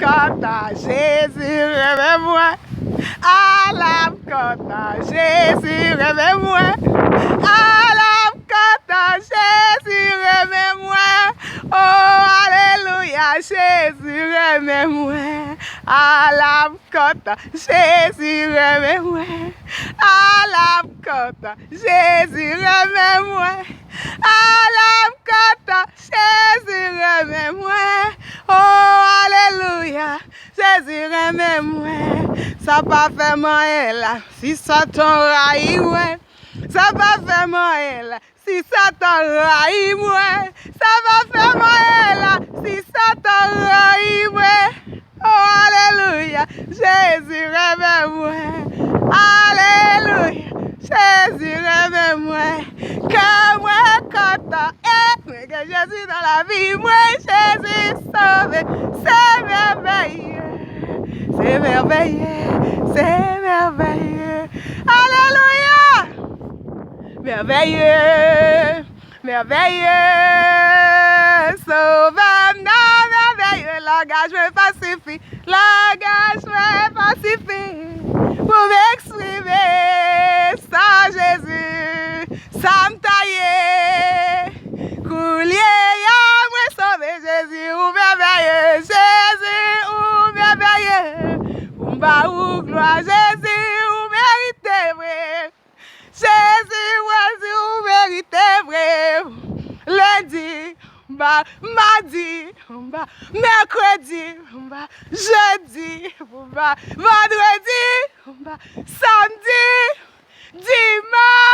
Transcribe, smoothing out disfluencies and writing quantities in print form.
content, Jésus remet-moi. À l'âme content, Jésus remet-moi. À l'âme content, Jésus remet-moi. Oh, alléluia, Jésus remet-moi. À l'âme content, Jésus remet-moi. À l'âme content, Jésus remet-moi. À l'âme content, Jésus remet-moi. Oh, alléluia, Jésus remet-moi. Ça pas fait moyen là, si ça t'enraille, ouais. Ça va faire moyen là, si ça t'enraille, ouais. Ça va faire moyen là, si ça t'enraille, ouais. Oh, alléluia, Jésus remet-moi. Alléluia, Jésus remet-moi. Que moi content, que Jésus dans la vie, moi Jésus sauvé, c'est merveilleux. C'est merveilleux, c'est merveilleux. Alléluia! Merveilleux, merveilleux. Sauveur, merveilleux. L'engagement pacifique, l'engagement pacifique. Pour m'exprimer sans Jésus, sans me tailler. Coulier, y'a moi sauvé Jésus, ou merveilleux. Jésus, ou merveilleux. Ou gloire, Jésus, ou mérité, vrai. Jésus, ou mérité, vrai. Lundi, mardi, mercredi, jeudi, vendredi, samedi, dimanche.